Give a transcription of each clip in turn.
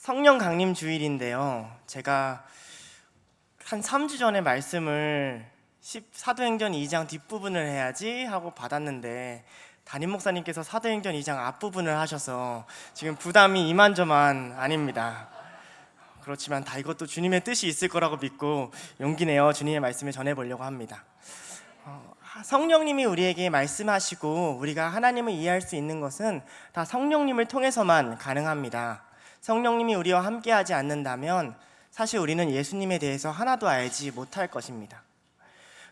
성령 강림 주일인데요. 제가 한 3주 전에 말씀을 사도행전 2장 뒷부분을 해야지 하고 받았는데 담임 목사님께서 사도행전 2장 앞부분을 하셔서 지금 부담이 이만저만 아닙니다. 그렇지만 다 이것도 주님의 뜻이 있을 거라고 믿고 용기 내어 주님의 말씀을 전해보려고 합니다. 성령님이 우리에게 말씀하시고 우리가 하나님을 이해할 수 있는 것은 다 성령님을 통해서만 가능합니다. 성령님이 우리와 함께하지 않는다면 사실 우리는 예수님에 대해서 하나도 알지 못할 것입니다.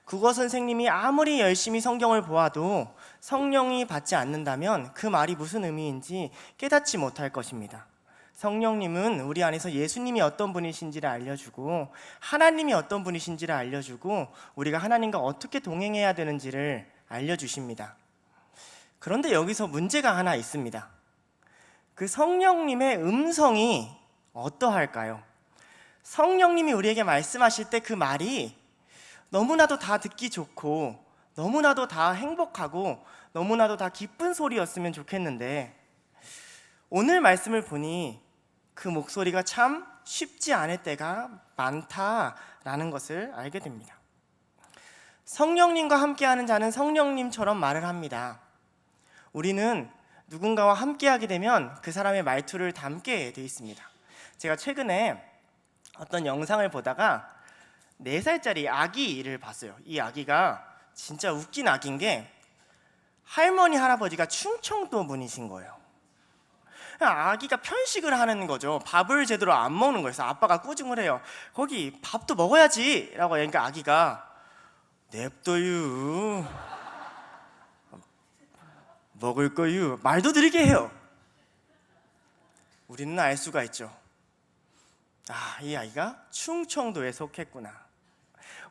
국어 선생님이 아무리 열심히 성경을 보아도 성령이 받지 않는다면 그 말이 무슨 의미인지 깨닫지 못할 것입니다. 성령님은 우리 안에서 예수님이 어떤 분이신지를 알려주고 하나님이 어떤 분이신지를 알려주고 우리가 하나님과 어떻게 동행해야 되는지를 알려주십니다. 그런데 여기서 문제가 하나 있습니다. 그 성령님의 음성이 어떠할까요? 성령님이 우리에게 말씀하실 때 그 말이 너무나도 다 듣기 좋고 너무나도 다 행복하고 너무나도 다 기쁜 소리였으면 좋겠는데 오늘 말씀을 보니 그 목소리가 참 쉽지 않을 때가 많다라는 것을 알게 됩니다. 성령님과 함께하는 자는 성령님처럼 말을 합니다. 우리는 누군가와 함께하게 되면 그 사람의 말투를 담게 돼 있습니다. 제가 최근에 어떤 영상을 보다가 4살짜리 아기를 봤어요. 이 아기가 진짜 웃긴 아기인 게 할머니 할아버지가 충청도 분이신 거예요. 아기가 편식을 하는 거죠. 밥을 제대로 안 먹는 거예요. 그래서 아빠가 꾸중을 해요. 거기 밥도 먹어야지 라고 하니까 아기가 냅둬유 먹을 거유 말도 들리게 해요. 우리는 알 수가 있죠. 이 아이가 충청도에 속했구나.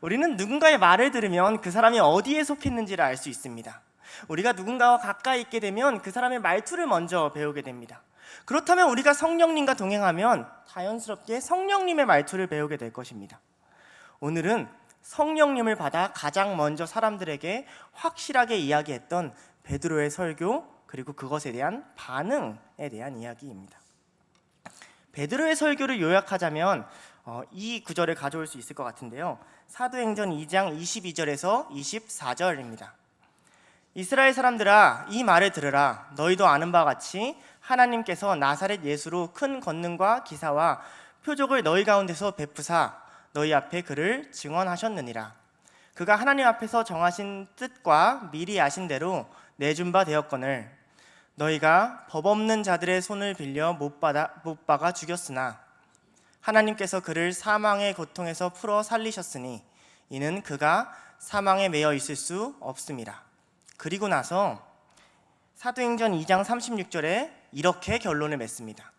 우리는 누군가의 말을 들으면 그 사람이 어디에 속했는지를 알 수 있습니다. 우리가 누군가와 가까이 있게 되면 그 사람의 말투를 먼저 배우게 됩니다. 그렇다면 우리가 성령님과 동행하면 자연스럽게 성령님의 말투를 배우게 될 것입니다. 오늘은 성령님을 받아 가장 먼저 사람들에게 확실하게 이야기했던 베드로의 설교 그리고 그것에 대한 반응에 대한 이야기입니다. 베드로의 설교를 요약하자면 이 구절을 가져올 수 있을 것 같은데요. 사도행전 2장 22절에서 24절입니다. 이스라엘 사람들아 이 말을 들으라. 너희도 아는 바와 같이 하나님께서 나사렛 예수로 큰 권능과 기사와 표적을 너희 가운데서 베푸사 너희 앞에 그를 증언하셨느니라. 그가 하나님 앞에서 정하신 뜻과 미리 아신 대로 내준 바 되었거늘 너희가 법 없는 자들의 손을 빌려 못 박아 죽였으나 하나님께서 그를 사망의 고통에서 풀어 살리셨으니 이는 그가 사망에 매여 있을 수 없음이라. 그리고 나서 사도행전 2장 36절에 이렇게 결론을 맺습니다.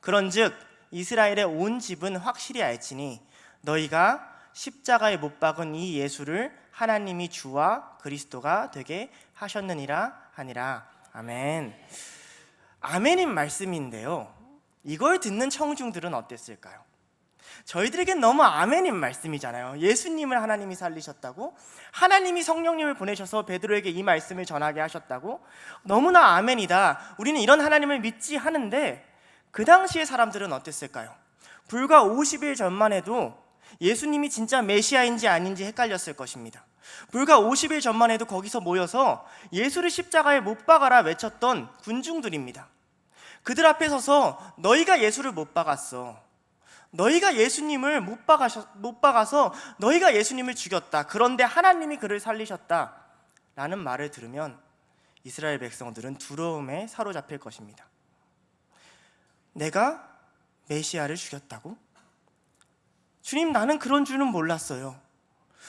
그런즉 이스라엘의 온 집은 확실히 알지니 너희가 십자가에 못 박은 이 예수를 하나님이 주와 그리스도가 되게 하셨느니라 하니라. 아멘. 아멘인 말씀인데요. 이걸 듣는 청중들은 어땠을까요? 저희들에겐 너무 아멘인 말씀이잖아요. 예수님을 하나님이 살리셨다고, 하나님이 성령님을 보내셔서 베드로에게 이 말씀을 전하게 하셨다고, 너무나 아멘이다, 우리는 이런 하나님을 믿지 하는데 그 당시의 사람들은 어땠을까요? 불과 50일 전만 해도 예수님이 진짜 메시아인지 아닌지 헷갈렸을 것입니다. 불과 50일 전만 해도 거기서 모여서 예수를 십자가에 못 박아라 외쳤던 군중들입니다. 그들 앞에 서서 너희가 예수를 못 박았어, 너희가 예수님을 못 박아서 너희가 예수님을 죽였다, 그런데 하나님이 그를 살리셨다 라는 말을 들으면 이스라엘 백성들은 두려움에 사로잡힐 것입니다. 내가 메시아를 죽였다고? 주님, 나는 그런 줄은 몰랐어요.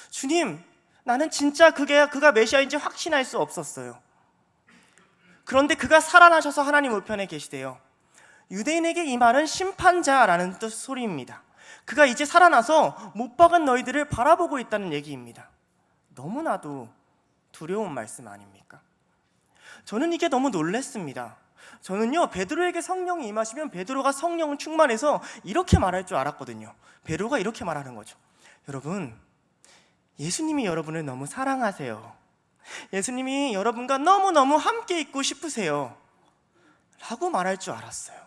주님, 나는 진짜 그가 메시아인지 확신할 수 없었어요. 그런데 그가 살아나셔서 하나님 우편에 계시대요. 유대인에게 이 말은 심판자라는 뜻 소리입니다. 그가 이제 살아나서 못 박은 너희들을 바라보고 있다는 얘기입니다. 너무나도 두려운 말씀 아닙니까? 저는 이게 너무 놀랐습니다. 저는요, 베드로에게 성령이 임하시면 베드로가 성령 충만해서 이렇게 말할 줄 알았거든요. 베드로가 이렇게 말하는 거죠. 여러분, 예수님이 여러분을 너무 사랑하세요. 예수님이 여러분과 너무너무 함께 있고 싶으세요 라고 말할 줄 알았어요.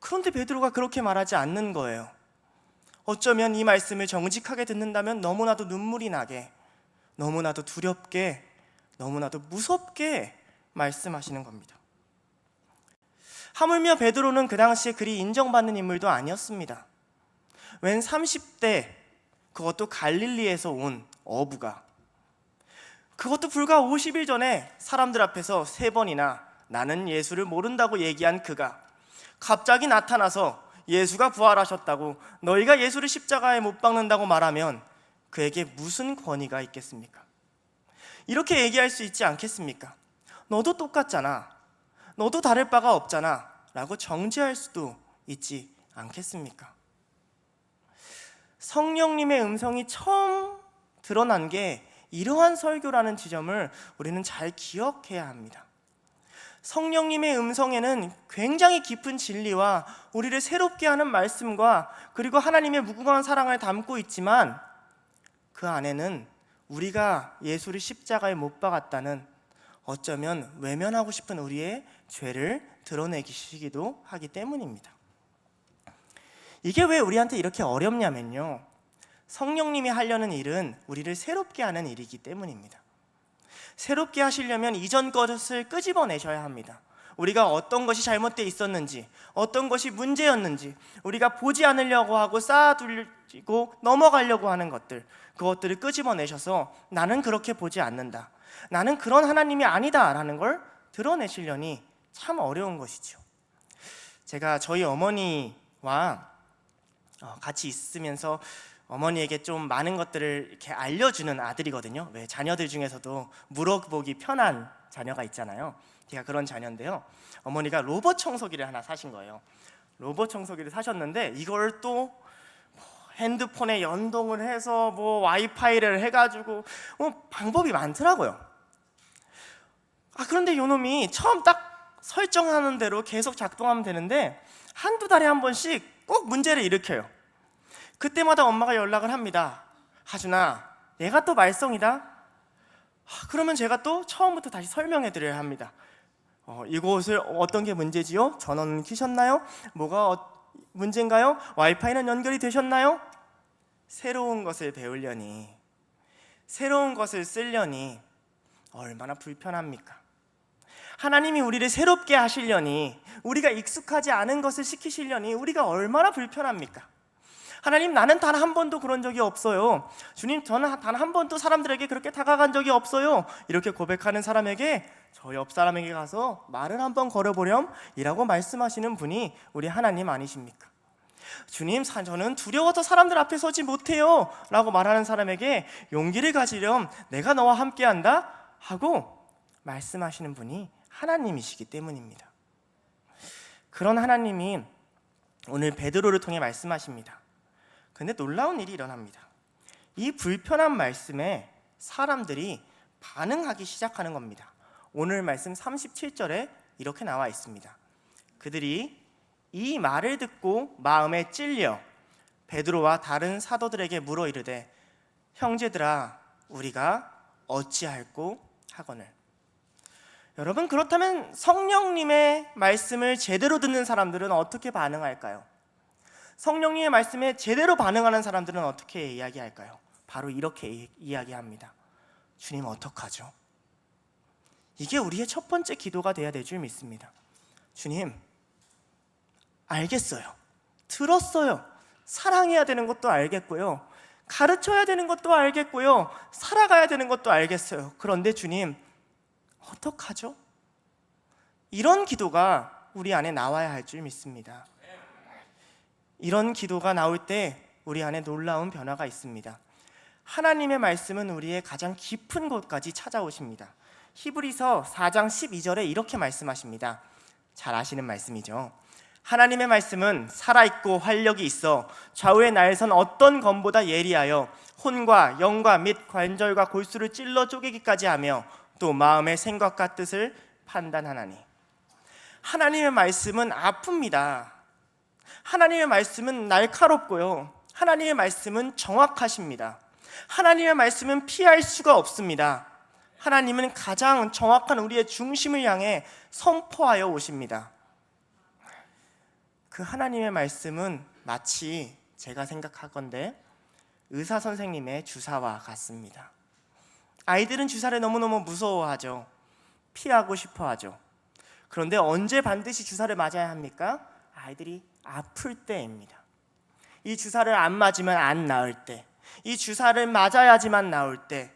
그런데 베드로가 그렇게 말하지 않는 거예요. 어쩌면 이 말씀을 정직하게 듣는다면 너무나도 눈물이 나게, 너무나도 두렵게, 너무나도 무섭게 말씀하시는 겁니다. 하물며 베드로는 그 당시에 그리 인정받는 인물도 아니었습니다. 웬 30대, 그것도 갈릴리에서 온 어부가, 그것도 불과 50일 전에 사람들 앞에서 3번이나 나는 예수를 모른다고 얘기한 그가 갑자기 나타나서 예수가 부활하셨다고, 너희가 예수를 십자가에 못 박는다고 말하면 그에게 무슨 권위가 있겠습니까? 이렇게 얘기할 수 있지 않겠습니까? 너도 똑같잖아, 너도 다를 바가 없잖아 라고 정죄할 수도 있지 않겠습니까? 성령님의 음성이 처음 드러난 게 이러한 설교라는 지점을 우리는 잘 기억해야 합니다. 성령님의 음성에는 굉장히 깊은 진리와 우리를 새롭게 하는 말씀과 그리고 하나님의 무궁한 사랑을 담고 있지만, 그 안에는 우리가 예수를 십자가에 못 박았다는, 어쩌면 외면하고 싶은 우리의 죄를 드러내시기도 하기 때문입니다. 이게 왜 우리한테 이렇게 어렵냐면요, 성령님이 하려는 일은 우리를 새롭게 하는 일이기 때문입니다. 새롭게 하시려면 이전 것을 끄집어내셔야 합니다. 우리가 어떤 것이 잘못되어 있었는지, 어떤 것이 문제였는지, 우리가 보지 않으려고 하고 쌓아두고 넘어가려고 하는 것들, 그것들을 끄집어내셔서 나는 그렇게 보지 않는다, 나는 그런 하나님이 아니다 라는 걸 드러내시려니 참 어려운 것이죠. 제가 저희 어머니와 같이 있으면서 어머니에게 좀 많은 것들을 이렇게 알려주는 아들이거든요. 왜 자녀들 중에서도 물어보기 편한 자녀가 있잖아요. 제가 그런 자녀인데요, 어머니가 로봇 청소기를 하나 사신 거예요. 로봇 청소기를 사셨는데 이걸 또 핸드폰에 연동을 해서 와이파이를 해가지고 방법이 많더라고요. 그런데 요놈이 처음 딱 설정하는 대로 계속 작동하면 되는데 한두 달에 한 번씩 꼭 문제를 일으켜요. 그때마다 엄마가 연락을 합니다. 하준아, 얘가 또 말썽이다. 그러면 제가 또 처음부터 다시 설명해 드려야 합니다. 이곳을 어떤 게 문제지요? 전원은 켜셨나요? 뭐가 문제인가요? 와이파이는 연결이 되셨나요? 새로운 것을 배우려니, 새로운 것을 쓰려니 얼마나 불편합니까? 하나님이 우리를 새롭게 하시려니, 우리가 익숙하지 않은 것을 시키시려니 우리가 얼마나 불편합니까? 하나님, 나는 단 한 번도 그런 적이 없어요. 주님, 저는 단 한 번도 사람들에게 그렇게 다가간 적이 없어요. 이렇게 고백하는 사람에게 저 옆 사람에게 가서 말을 한번 걸어보렴 이라고 말씀하시는 분이 우리 하나님 아니십니까? 주님, 저는 두려워서 사람들 앞에 서지 못해요 라고 말하는 사람에게 용기를 가지렴, 내가 너와 함께한다 하고 말씀하시는 분이 하나님이시기 때문입니다. 그런 하나님이 오늘 베드로를 통해 말씀하십니다. 근데 놀라운 일이 일어납니다. 이 불편한 말씀에 사람들이 반응하기 시작하는 겁니다. 오늘 말씀 37절에 이렇게 나와 있습니다. 그들이 이 말을 듣고 마음에 찔려 베드로와 다른 사도들에게 물어 이르되, 형제들아, 우리가 어찌할꼬 하거늘. 여러분, 그렇다면 성령님의 말씀을 제대로 듣는 사람들은 어떻게 반응할까요? 성령님의 말씀에 제대로 반응하는 사람들은 어떻게 이야기할까요? 바로 이렇게 이야기합니다. 주님, 어떡하죠? 이게 우리의 첫 번째 기도가 돼야 될 줄 믿습니다. 주님, 알겠어요. 들었어요. 사랑해야 되는 것도 알겠고요. 가르쳐야 되는 것도 알겠고요. 살아가야 되는 것도 알겠어요. 그런데 주님, 어떡하죠? 이런 기도가 우리 안에 나와야 할 줄 믿습니다. 이런 기도가 나올 때 우리 안에 놀라운 변화가 있습니다. 하나님의 말씀은 우리의 가장 깊은 곳까지 찾아오십니다. 히브리서 4장 12절에 이렇게 말씀하십니다. 잘 아시는 말씀이죠. 하나님의 말씀은 살아있고 활력이 있어 좌우의 날선 어떤 검보다 예리하여 혼과 영과 및 관절과 골수를 찔러 쪼개기까지 하며 또 마음의 생각과 뜻을 판단하나니. 하나님의 말씀은 아픕니다. 하나님의 말씀은 날카롭고요, 하나님의 말씀은 정확하십니다. 하나님의 말씀은 피할 수가 없습니다. 하나님은 가장 정확한 우리의 중심을 향해 선포하여 오십니다. 그 하나님의 말씀은 마치 제가 생각하건대 의사 선생님의 주사와 같습니다. 아이들은 주사를 너무너무 무서워하죠. 피하고 싶어 하죠. 그런데 언제 반드시 주사를 맞아야 합니까? 아이들이 아플 때입니다. 이 주사를 안 맞으면 안 나을 때, 이 주사를 맞아야지만 나올 때,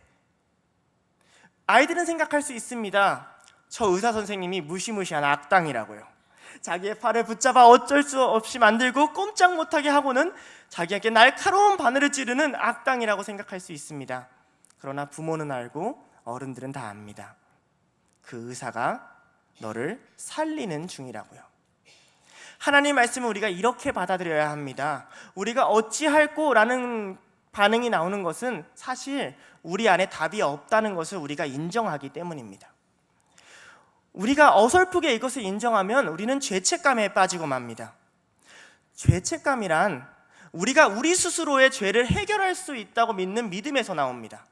아이들은 생각할 수 있습니다. 저 의사 선생님이 무시무시한 악당이라고요. 자기의 팔을 붙잡아 어쩔 수 없이 만들고 꼼짝 못하게 하고는 자기에게 날카로운 바늘을 찌르는 악당이라고 생각할 수 있습니다. 그러나 부모는 알고 어른들은 다 압니다. 그 의사가 너를 살리는 중이라고요. 하나님 말씀을 우리가 이렇게 받아들여야 합니다. 우리가 어찌할꼬 라는 반응이 나오는 것은 사실 우리 안에 답이 없다는 것을 우리가 인정하기 때문입니다. 우리가 어설프게 이것을 인정하면 우리는 죄책감에 빠지고 맙니다. 죄책감이란 우리가 우리 스스로의 죄를 해결할 수 있다고 믿는 믿음에서 나옵니다.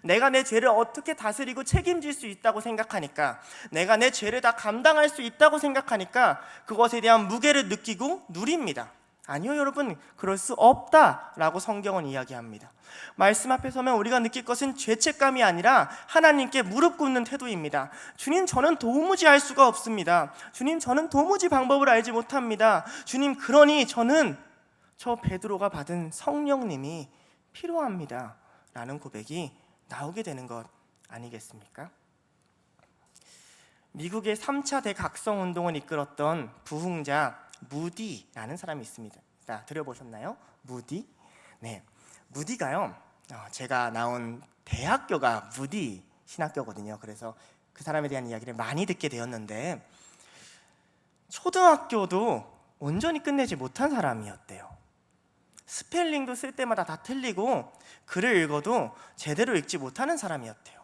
내가 내 죄를 어떻게 다스리고 책임질 수 있다고 생각하니까, 내가 내 죄를 다 감당할 수 있다고 생각하니까 그것에 대한 무게를 느끼고 누립니다. 아니요 여러분, 그럴 수 없다라고 성경은 이야기합니다. 말씀 앞에 서면 우리가 느낄 것은 죄책감이 아니라 하나님께 무릎 꿇는 태도입니다. 주님, 저는 도무지 할 수가 없습니다. 주님, 저는 도무지 방법을 알지 못합니다. 주님, 그러니 저는 저 베드로가 받은 성령님이 필요합니다 라는 고백이 나오게 되는 것 아니겠습니까? 미국의 3차 대각성운동을 이끌었던 부흥자 무디라는 사람이 있습니다. 들어보셨나요? 무디? 네, 무디가요, 제가 나온 대학교가 무디 신학교거든요. 그래서 그 사람에 대한 이야기를 많이 듣게 되었는데, 초등학교도 온전히 끝내지 못한 사람이었대요. 스펠링도 쓸 때마다 다 틀리고 글을 읽어도 제대로 읽지 못하는 사람이었대요.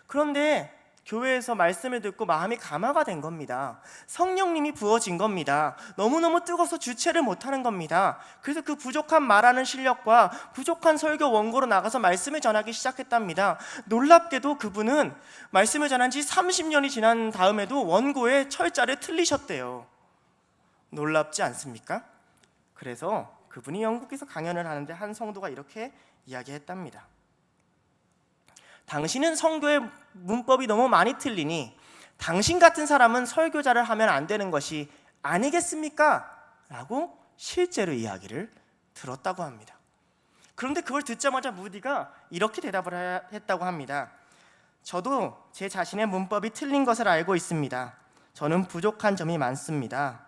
그런데 교회에서 말씀을 듣고 마음이 감화가 된 겁니다. 성령님이 부어진 겁니다. 너무너무 뜨거워서 주체를 못하는 겁니다. 그래서 그 부족한 말하는 실력과 부족한 설교 원고로 나가서 말씀을 전하기 시작했답니다. 놀랍게도 그분은 말씀을 전한 지 30년이 지난 다음에도 원고에 철자를 틀리셨대요. 놀랍지 않습니까? 그래서 그분이 영국에서 강연을 하는데 한 성도가 이렇게 이야기했답니다. 당신은 성교의 문법이 너무 많이 틀리니 당신 같은 사람은 설교자를 하면 안 되는 것이 아니겠습니까? 라고 실제로 이야기를 들었다고 합니다. 그런데 그걸 듣자마자 무디가 이렇게 대답을 했다고 합니다. 저도 제 자신의 문법이 틀린 것을 알고 있습니다. 저는 부족한 점이 많습니다.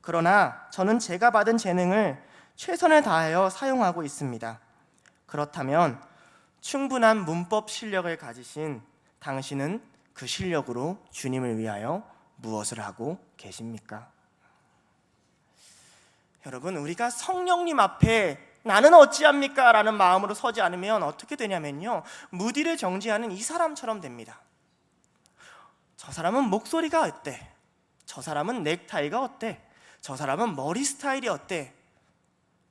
그러나 저는 제가 받은 재능을 최선을 다하여 사용하고 있습니다. 그렇다면 충분한 문법 실력을 가지신 당신은 그 실력으로 주님을 위하여 무엇을 하고 계십니까? 여러분, 우리가 성령님 앞에 나는 어찌합니까? 라는 마음으로 서지 않으면 어떻게 되냐면요, 무디를 정죄하는 이 사람처럼 됩니다. 저 사람은 목소리가 어때? 저 사람은 넥타이가 어때? 저 사람은 머리 스타일이 어때?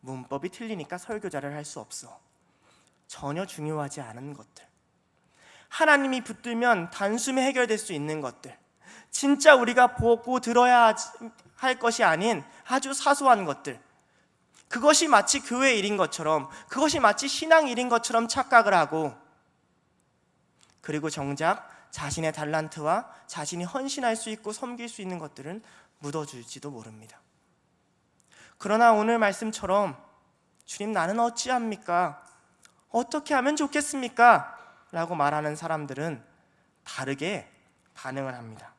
문법이 틀리니까 설교자를 할 수 없어. 전혀 중요하지 않은 것들, 하나님이 붙들면 단숨에 해결될 수 있는 것들, 진짜 우리가 보고 들어야 할 것이 아닌 아주 사소한 것들, 그것이 마치 교회 일인 것처럼, 그것이 마치 신앙 일인 것처럼 착각을 하고, 그리고 정작 자신의 달란트와 자신이 헌신할 수 있고 섬길 수 있는 것들은 묻어줄지도 모릅니다. 그러나 오늘 말씀처럼 주님, 나는 어찌합니까? 어떻게 하면 좋겠습니까? 라고 말하는 사람들은 다르게 반응을 합니다.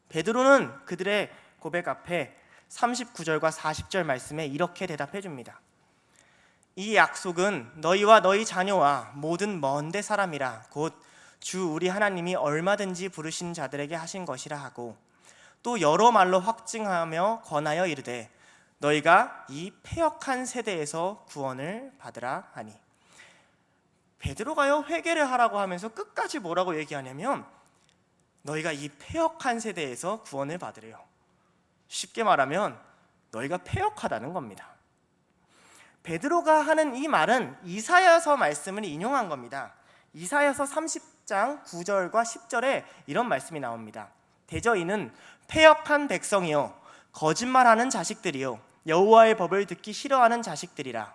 베드로는 그들의 고백 앞에 39절과 40절 말씀에 이렇게 대답해 줍니다. 이 약속은 너희와 너희 자녀와 모든 먼데 사람이라 곧 주 우리 하나님이 얼마든지 부르신 자들에게 하신 것이라 하고, 또 여러 말로 확증하며 권하여 이르되 너희가 이 패역한 세대에서 구원을 받으라 하니. 베드로가요, 회개를 하라고 하면서 끝까지 뭐라고 얘기하냐면 너희가 이 패역한 세대에서 구원을 받으래요. 쉽게 말하면 너희가 패역하다는 겁니다. 베드로가 하는 이 말은 이사야서 말씀을 인용한 겁니다. 이사야서 30장 9절과 10절에 이런 말씀이 나옵니다. 대저 이는 패역한 백성이요 거짓말하는 자식들이요 여호와의 법을 듣기 싫어하는 자식들이라.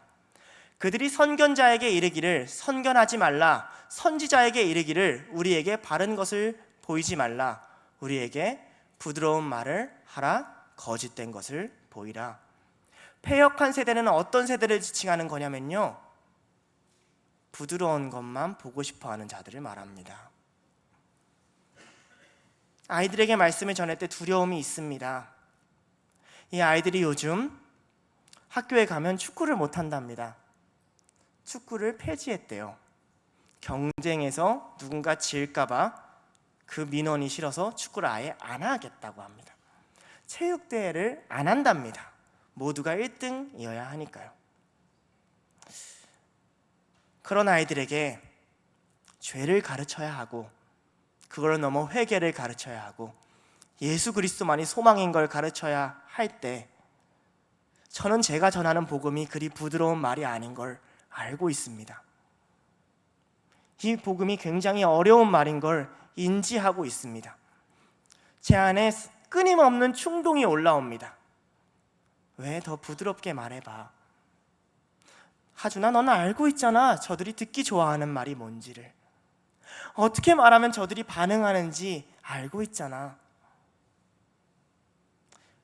그들이 선견자에게 이르기를 선견하지 말라, 선지자에게 이르기를 우리에게 바른 것을 보이지 말라, 우리에게 부드러운 말을 하라, 거짓된 것을 보이라. 패역한 세대는 어떤 세대를 지칭하는 거냐면요, 부드러운 것만 보고 싶어하는 자들을 말합니다. 아이들에게 말씀을 전할 때 두려움이 있습니다. 이 아이들이 요즘 학교에 가면 축구를 못한답니다. 축구를 폐지했대요. 경쟁에서 누군가 질까봐 그 민원이 싫어서 축구를 아예 안 하겠다고 합니다. 체육대회를 안 한답니다. 모두가 1등이어야 하니까요. 그런 아이들에게 죄를 가르쳐야 하고, 그걸 넘어 회개를 가르쳐야 하고, 예수 그리스도만이 소망인 걸 가르쳐야 할 때, 저는 제가 전하는 복음이 그리 부드러운 말이 아닌 걸 알고 있습니다. 이 복음이 굉장히 어려운 말인 걸 인지하고 있습니다. 제 안에 끊임없는 충동이 올라옵니다. 왜 더 부드럽게 말해봐. 하준아, 너는 알고 있잖아, 저들이 듣기 좋아하는 말이 뭔지를. 어떻게 말하면 저들이 반응하는지 알고 있잖아.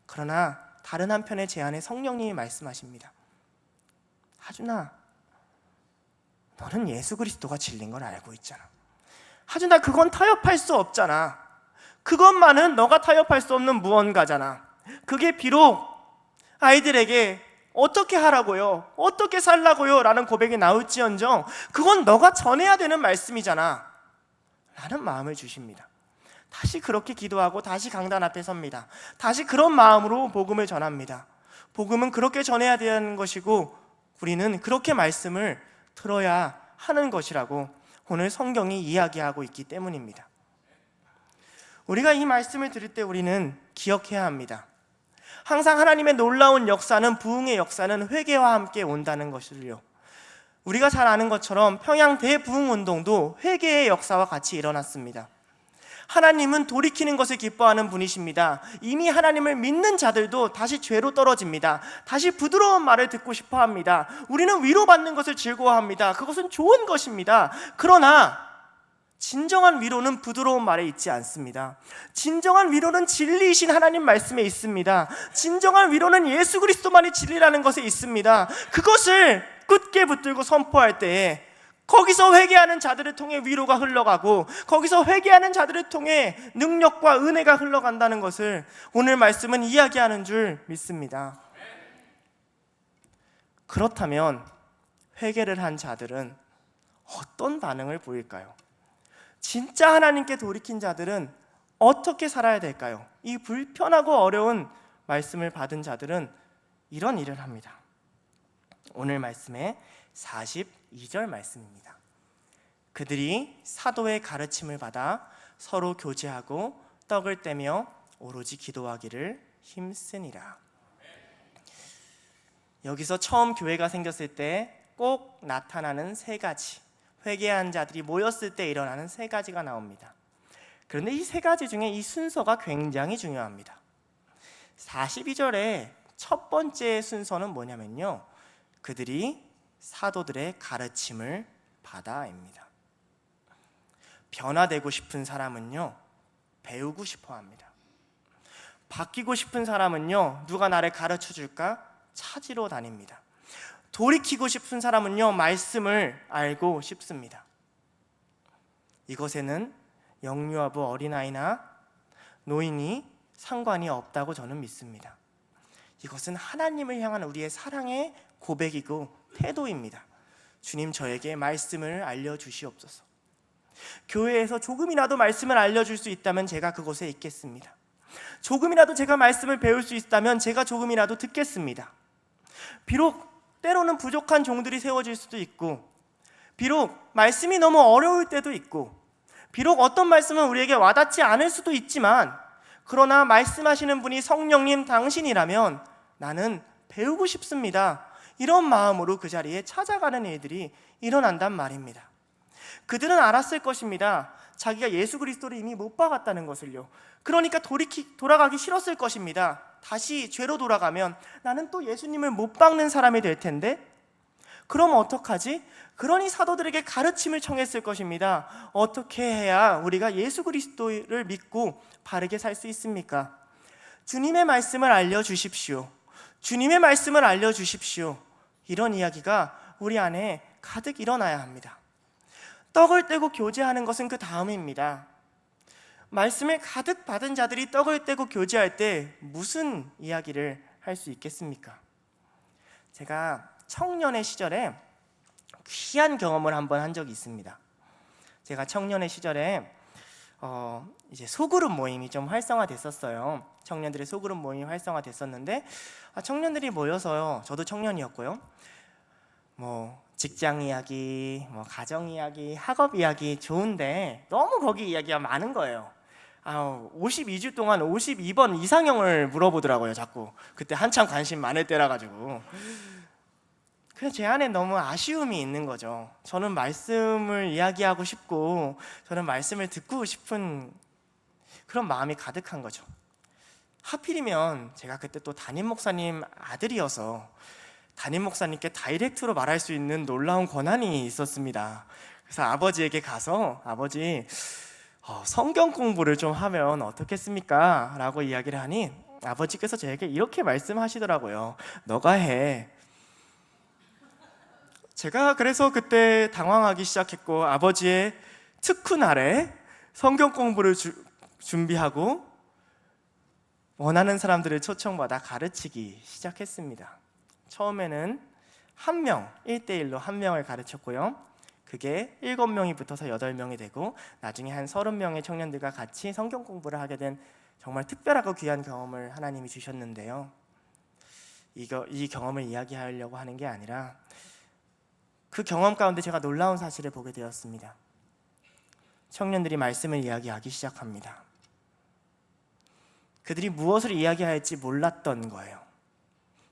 그러나 다른 한편의 제 안에 성령님이 말씀하십니다. 하준아, 너는 예수 그리스도가 진리인 걸 알고 있잖아. 하준아, 그건 타협할 수 없잖아. 그것만은 너가 타협할 수 없는 무언가잖아. 그게 비록 아이들에게 어떻게 하라고요, 어떻게 살라고요 라는 고백이 나올지언정 그건 너가 전해야 되는 말씀이잖아 라는 마음을 주십니다. 다시 그렇게 기도하고 다시 강단 앞에 섭니다. 다시 그런 마음으로 복음을 전합니다. 복음은 그렇게 전해야 되는 것이고 우리는 그렇게 말씀을 들어야 하는 것이라고 오늘 성경이 이야기하고 있기 때문입니다. 우리가 이 말씀을 들을 때 우리는 기억해야 합니다. 항상 하나님의 놀라운 역사는, 부흥의 역사는 회개와 함께 온다는 것을요, 우리가 잘 아는 것처럼 평양 대부흥운동도 회개의 역사와 같이 일어났습니다. 하나님은 돌이키는 것을 기뻐하는 분이십니다. 이미 하나님을 믿는 자들도 다시 죄로 떨어집니다. 다시 부드러운 말을 듣고 싶어 합니다. 우리는 위로받는 것을 즐거워합니다. 그것은 좋은 것입니다. 그러나 진정한 위로는 부드러운 말에 있지 않습니다. 진정한 위로는 진리이신 하나님 말씀에 있습니다. 진정한 위로는 예수 그리스도만이 진리라는 것에 있습니다. 그것을 굳게 붙들고 선포할 때에 거기서 회개하는 자들을 통해 위로가 흘러가고, 거기서 회개하는 자들을 통해 능력과 은혜가 흘러간다는 것을 오늘 말씀은 이야기하는 줄 믿습니다. 그렇다면 회개를 한 자들은 어떤 반응을 보일까요? 진짜 하나님께 돌이킨 자들은 어떻게 살아야 될까요? 이 불편하고 어려운 말씀을 받은 자들은 이런 일을 합니다. 오늘 말씀의 42절 말씀입니다. 그들이 사도의 가르침을 받아 서로 교제하고 떡을 떼며 오로지 기도하기를 힘쓰니라. 여기서 처음 교회가 생겼을 때 꼭 나타나는 세 가지, 회개한 자들이 모였을 때 일어나는 세 가지가 나옵니다. 그런데 이 세 가지 중에 이 순서가 굉장히 중요합니다. 42절의 첫 번째 순서는 뭐냐면요, 그들이 사도들의 가르침을 받아입니다. 변화되고 싶은 사람은요, 배우고 싶어 합니다. 바뀌고 싶은 사람은요, 누가 나를 가르쳐 줄까 찾으러 다닙니다. 돌이키고 싶은 사람은요, 말씀을 알고 싶습니다. 이것에는 영유아부 어린아이나 노인이 상관이 없다고 저는 믿습니다. 이것은 하나님을 향한 우리의 사랑의 고백이고 태도입니다. 주님, 저에게 말씀을 알려주시옵소서. 교회에서 조금이라도 말씀을 알려줄 수 있다면 제가 그곳에 있겠습니다. 조금이라도 제가 말씀을 배울 수 있다면 제가 조금이라도 듣겠습니다. 비록 때로는 부족한 종들이 세워질 수도 있고, 비록 말씀이 너무 어려울 때도 있고, 비록 어떤 말씀은 우리에게 와닿지 않을 수도 있지만, 그러나 말씀하시는 분이 성령님 당신이라면 나는 배우고 싶습니다. 이런 마음으로 그 자리에 찾아가는 일들이 일어난단 말입니다. 그들은 알았을 것입니다. 자기가 예수 그리스도를 이미 못 박았다는 것을요. 그러니까 돌아가기 싫었을 것입니다. 다시 죄로 돌아가면 나는 또 예수님을 못 박는 사람이 될 텐데, 그럼 어떡하지? 그러니 사도들에게 가르침을 청했을 것입니다. 어떻게 해야 우리가 예수 그리스도를 믿고 바르게 살 수 있습니까? 주님의 말씀을 알려주십시오. 주님의 말씀을 알려주십시오. 이런 이야기가 우리 안에 가득 일어나야 합니다. 떡을 떼고 교제하는 것은 그 다음입니다. 말씀을 가득 받은 자들이 떡을 떼고 교제할 때 무슨 이야기를 할 수 있겠습니까? 제가 청년의 시절에 귀한 경험을 한번 한 적이 있습니다. 제가 청년의 시절에 이제 소그룹 모임이 좀 활성화됐었어요. 청년들의 소그룹 모임이 활성화됐었는데, 청년들이 모여서요, 저도 청년이었고요, 직장 이야기, 가정 이야기, 학업 이야기 좋은데 너무 거기 이야기가 많은 거예요. 52주 동안 52번 이상형을 물어보더라고요. 자꾸. 그때 한참 관심 많을 때라 가지고. 그래서 제 안에 너무 아쉬움이 있는 거죠. 저는 말씀을 이야기하고 싶고, 저는 말씀을 듣고 싶은 그런 마음이 가득한 거죠. 하필이면 제가 그때 또 담임 목사님 아들이어서 담임 목사님께 다이렉트로 말할 수 있는 놀라운 권한이 있었습니다. 그래서 아버지에게 가서, 아버지, 성경 공부를 좀 하면 어떻겠습니까? 라고 이야기를 하니 아버지께서 저에게 이렇게 말씀하시더라고요. 너가 해. 제가 그래서 그때 당황하기 시작했고, 아버지의 특훈 아래 성경 공부를 준비하고 원하는 사람들을 초청받아 가르치기 시작했습니다. 처음에는 1대1로 한 명을 가르쳤고요, 그게 7명이 붙어서 8명이 되고, 나중에 한 30명의 청년들과 같이 성경 공부를 하게 된 정말 특별하고 귀한 경험을 하나님이 주셨는데요, 이 경험을 이야기하려고 하는 게 아니라 그 경험 가운데 제가 놀라운 사실을 보게 되었습니다. 청년들이 말씀을 이야기하기 시작합니다. 그들이 무엇을 이야기할지 몰랐던 거예요.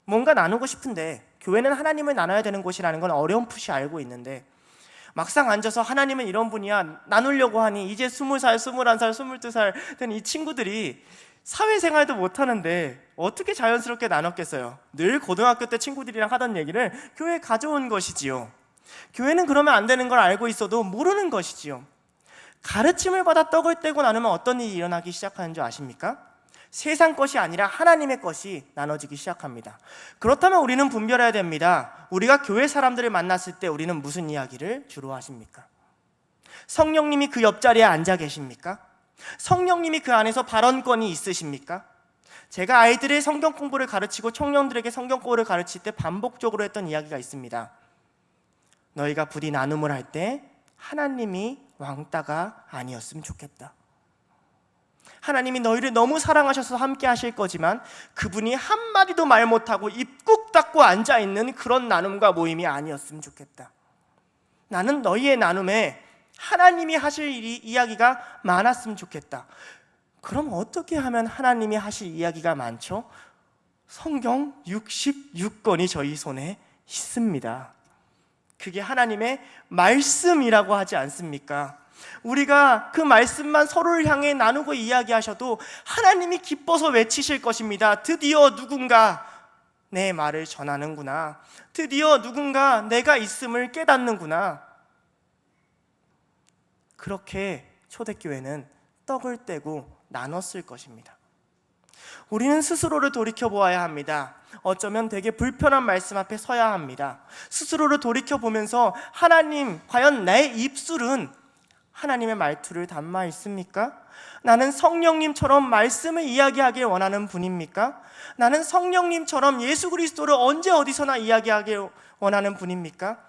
뭔가 나누고 싶은데, 교회는 하나님을 나눠야 되는 곳이라는 건 어렴풋이 알고 있는데, 막상 앉아서 하나님은 이런 분이야 나누려고 하니 이제 20살, 21살, 22살 된 이 친구들이 사회생활도 못하는데 어떻게 자연스럽게 나눴겠어요? 늘 고등학교 때 친구들이랑 하던 얘기를 교회에 가져온 것이지요. 교회는 그러면 안 되는 걸 알고 있어도 모르는 것이지요. 가르침을 받아 떡을 떼고 나누면 어떤 일이 일어나기 시작하는 줄 아십니까? 세상 것이 아니라 하나님의 것이 나눠지기 시작합니다. 그렇다면 우리는 분별해야 됩니다. 우리가 교회 사람들을 만났을 때 우리는 무슨 이야기를 주로 하십니까? 성령님이 그 옆자리에 앉아 계십니까? 성령님이 그 안에서 발언권이 있으십니까? 제가 아이들의 성경 공부를 가르치고 청년들에게 성경 공부를 가르칠 때 반복적으로 했던 이야기가 있습니다. 너희가 부디 나눔을 할 때 하나님이 왕따가 아니었으면 좋겠다. 하나님이 너희를 너무 사랑하셔서 함께 하실 거지만 그분이 한마디도 말 못하고 입 꾹 닫고 앉아있는 그런 나눔과 모임이 아니었으면 좋겠다. 나는 너희의 나눔에 하나님이 하실 이야기가 많았으면 좋겠다. 그럼 어떻게 하면 하나님이 하실 이야기가 많죠? 성경 66권이 저희 손에 있습니다. 그게 하나님의 말씀이라고 하지 않습니까? 우리가 그 말씀만 서로를 향해 나누고 이야기하셔도 하나님이 기뻐서 외치실 것입니다. 드디어 누군가 내 말을 전하는구나. 드디어 누군가 내가 있음을 깨닫는구나. 그렇게 초대교회는 떡을 떼고 나눴을 것입니다. 우리는 스스로를 돌이켜보아야 합니다. 어쩌면 되게 불편한 말씀 앞에 서야 합니다. 스스로를 돌이켜보면서 하나님, 과연 내 입술은 하나님의 말투를 담아 있습니까? 나는 성령님처럼 말씀을 이야기하길 원하는 분입니까? 나는 성령님처럼 예수 그리스도를 언제 어디서나 이야기하길 원하는 분입니까?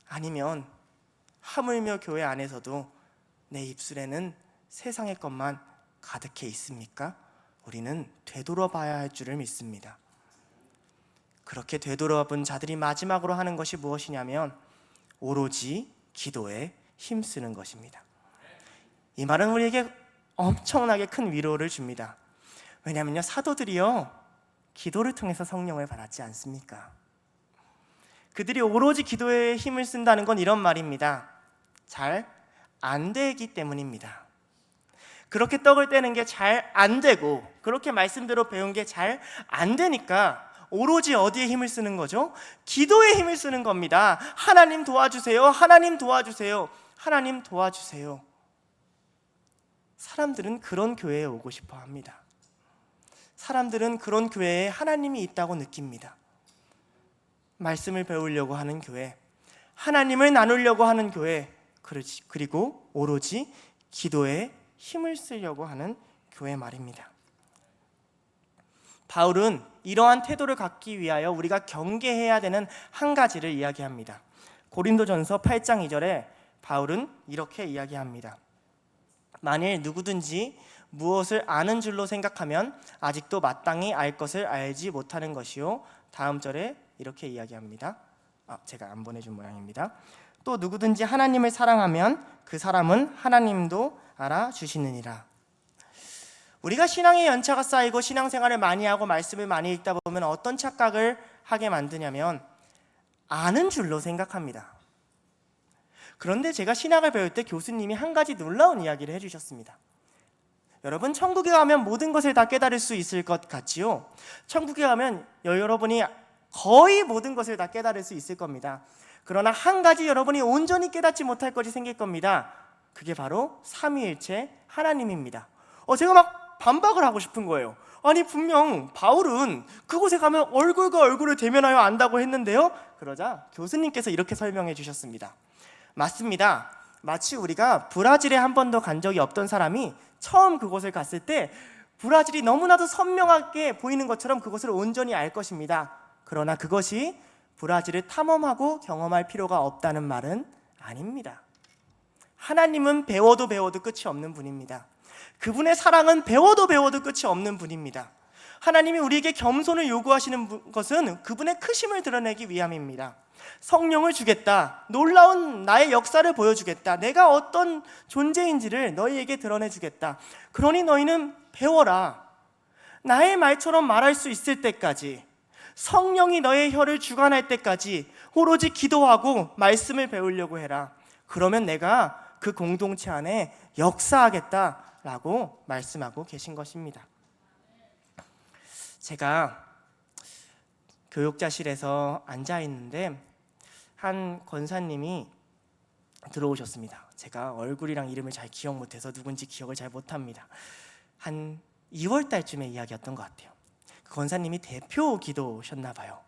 아니면 하물며 교회 안에서도 내 입술에는 세상의 것만 가득해 있습니까? 우리는 되돌아봐야 할 줄을 믿습니다. 그렇게 되돌아본 자들이 마지막으로 하는 것이 무엇이냐면 오로지 기도에 힘쓰는 것입니다. 이 말은 우리에게 엄청나게 큰 위로를 줍니다. 왜냐하면요, 사도들이요 기도를 통해서 성령을 받았지 않습니까? 그들이 오로지 기도에 힘을 쓴다는 건 이런 말입니다. 잘 안 되기 때문입니다. 그렇게 떡을 떼는 게 잘 안 되고 그렇게 말씀대로 배운 게 잘 안 되니까 오로지 어디에 힘을 쓰는 거죠? 기도에 힘을 쓰는 겁니다. 하나님 도와주세요. 하나님 도와주세요. 하나님 도와주세요. 사람들은 그런 교회에 오고 싶어 합니다. 사람들은 그런 교회에 하나님이 있다고 느낍니다. 말씀을 배우려고 하는 교회, 하나님을 나누려고 하는 교회, 그리고 오로지 기도에 힘을 쓰려고 하는 교회 말입니다. 바울은 이러한 태도를 갖기 위하여 우리가 경계해야 되는 한 가지를 이야기합니다. 고린도전서 8장 2절에 바울은 이렇게 이야기합니다. 만일 누구든지 무엇을 아는 줄로 생각하면 아직도 마땅히 알 것을 알지 못하는 것이요. 다음 절에 이렇게 이야기합니다. 제가 안 보내준 모양입니다. 또 누구든지 하나님을 사랑하면 그 사람은 하나님도 알아주시느니라. 우리가 신앙의 연차가 쌓이고 신앙생활을 많이 하고 말씀을 많이 읽다 보면 어떤 착각을 하게 만드냐면 아는 줄로 생각합니다. 그런데 제가 신학을 배울 때 교수님이 한 가지 놀라운 이야기를 해주셨습니다. 여러분, 천국에 가면 모든 것을 다 깨달을 수 있을 것 같지요? 천국에 가면 여러분이 거의 모든 것을 다 깨달을 수 있을 겁니다. 그러나 한 가지 여러분이 온전히 깨닫지 못할 것이 생길 겁니다. 그게 바로 삼위일체 하나님입니다. 제가 막 반박을 하고 싶은 거예요. 아니, 분명 바울은 그곳에 가면 얼굴과 얼굴을 대면하여 안다고 했는데요. 그러자 교수님께서 이렇게 설명해 주셨습니다. 맞습니다. 마치 우리가 브라질에 한 번도 간 적이 없던 사람이 처음 그곳을 갔을 때 브라질이 너무나도 선명하게 보이는 것처럼 그것을 온전히 알 것입니다. 그러나 그것이 브라질을 탐험하고 경험할 필요가 없다는 말은 아닙니다. 하나님은 배워도 끝이 없는 분입니다. 그분의 사랑은 배워도 끝이 없는 분입니다. 하나님이 우리에게 겸손을 요구하시는 것은 그분의 크심을 드러내기 위함입니다. 성령을 주겠다, 놀라운 나의 역사를 보여주겠다, 내가 어떤 존재인지를 너희에게 드러내주겠다. 그러니 너희는 배워라. 나의 말처럼 말할 수 있을 때까지, 성령이 너의 혀를 주관할 때까지 오로지 기도하고 말씀을 배우려고 해라. 그러면 내가 그 공동체 안에 역사하겠다라고 말씀하고 계신 것입니다. 제가 교육자실에서 앉아 있는데 한 권사님이 들어오셨습니다. 제가 얼굴이랑 이름을 잘 기억 못해서 누군지 기억을 잘 못합니다. 한 2월 달쯤의 이야기였던 것 같아요. 그 권사님이 대표 기도셨나 봐요.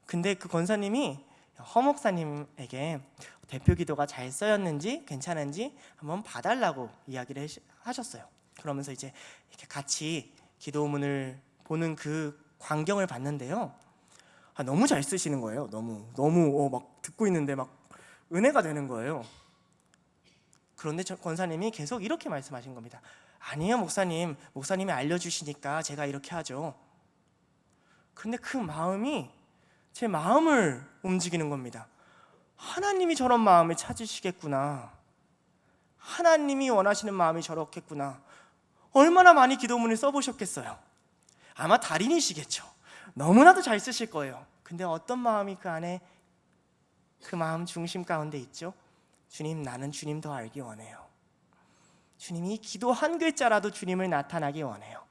근데 그 권사님이 허 목사님에게 대표 기도가 잘 쓰였는지 괜찮은지 한번 봐달라고 이야기를 하셨어요. 그러면서 이제 이렇게 같이 기도문을 보는 그 광경을 봤는데요. 너무 잘 쓰시는 거예요. 너무 막 듣고 있는데 막 은혜가 되는 거예요. 그런데 저 권사님이 계속 이렇게 말씀하신 겁니다. 아니에요, 목사님이 알려주시니까 제가 이렇게 하죠. 그런데 그 마음이 제 마음을 움직이는 겁니다. 하나님이 저런 마음을 찾으시겠구나. 하나님이 원하시는 마음이 저렇겠구나. 얼마나 많이 기도문을 써보셨겠어요. 아마 달인이시겠죠. 너무나도 잘 쓰실 거예요. 근데 어떤 마음이 그 안에, 그 마음 중심 가운데 있죠? 주님, 나는 주님 더 알기 원해요. 주님이 기도 한 글자라도 주님을 나타나기 원해요.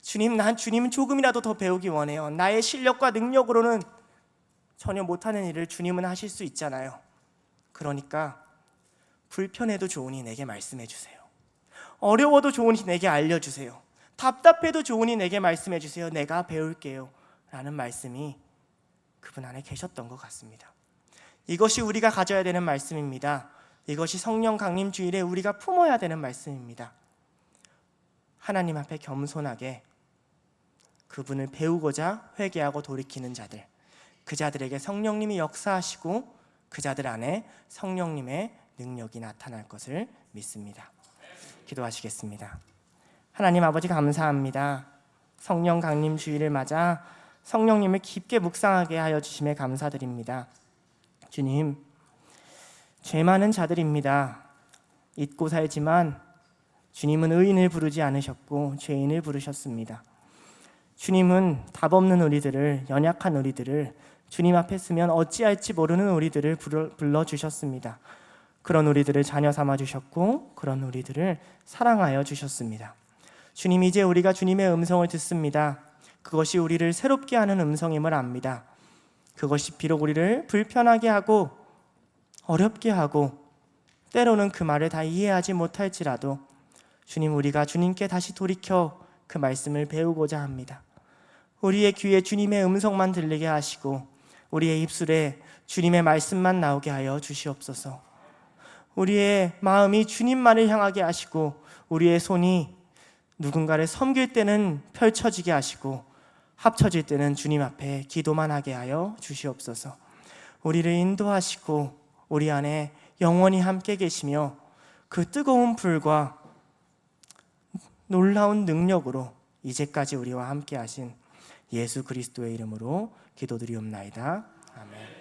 주님, 난 주님은 조금이라도 더 배우기 원해요. 나의 실력과 능력으로는 전혀 못하는 일을 주님은 하실 수 있잖아요. 그러니까 불편해도 좋으니 내게 말씀해 주세요. 어려워도 좋으니 내게 알려주세요. 답답해도 좋으니 내게 말씀해 주세요. 내가 배울게요. 라는 말씀이 그분 안에 계셨던 것 같습니다. 이것이 우리가 가져야 되는 말씀입니다. 이것이 성령 강림 주일에 우리가 품어야 되는 말씀입니다. 하나님 앞에 겸손하게 그분을 배우고자 회개하고 돌이키는 자들, 그 자들에게 성령님이 역사하시고 그 자들 안에 성령님의 능력이 나타날 것을 믿습니다. 기도하시겠습니다. 하나님 아버지, 감사합니다. 성령 강림 주일을 맞아 성령님을 깊게 묵상하게 하여 주심에 감사드립니다. 주님, 죄 많은 자들입니다. 잊고 살지만 주님은 의인을 부르지 않으셨고 죄인을 부르셨습니다. 주님은 답 없는 우리들을, 연약한 우리들을, 주님 앞에 서면 어찌할지 모르는 우리들을 불러주셨습니다. 그런 우리들을 자녀 삼아 주셨고 그런 우리들을 사랑하여 주셨습니다. 주님, 이제 우리가 주님의 음성을 듣습니다. 그것이 우리를 새롭게 하는 음성임을 압니다. 그것이 비록 우리를 불편하게 하고 어렵게 하고 때로는 그 말을 다 이해하지 못할지라도 주님, 우리가 주님께 다시 돌이켜 그 말씀을 배우고자 합니다. 우리의 귀에 주님의 음성만 들리게 하시고 우리의 입술에 주님의 말씀만 나오게 하여 주시옵소서. 우리의 마음이 주님만을 향하게 하시고 우리의 손이 누군가를 섬길 때는 펼쳐지게 하시고 합쳐질 때는 주님 앞에 기도만 하게 하여 주시옵소서. 우리를 인도하시고 우리 안에 영원히 함께 계시며 그 뜨거운 불과 놀라운 능력으로 이제까지 우리와 함께 하신 예수 그리스도의 이름으로 기도드리옵나이다. 아멘.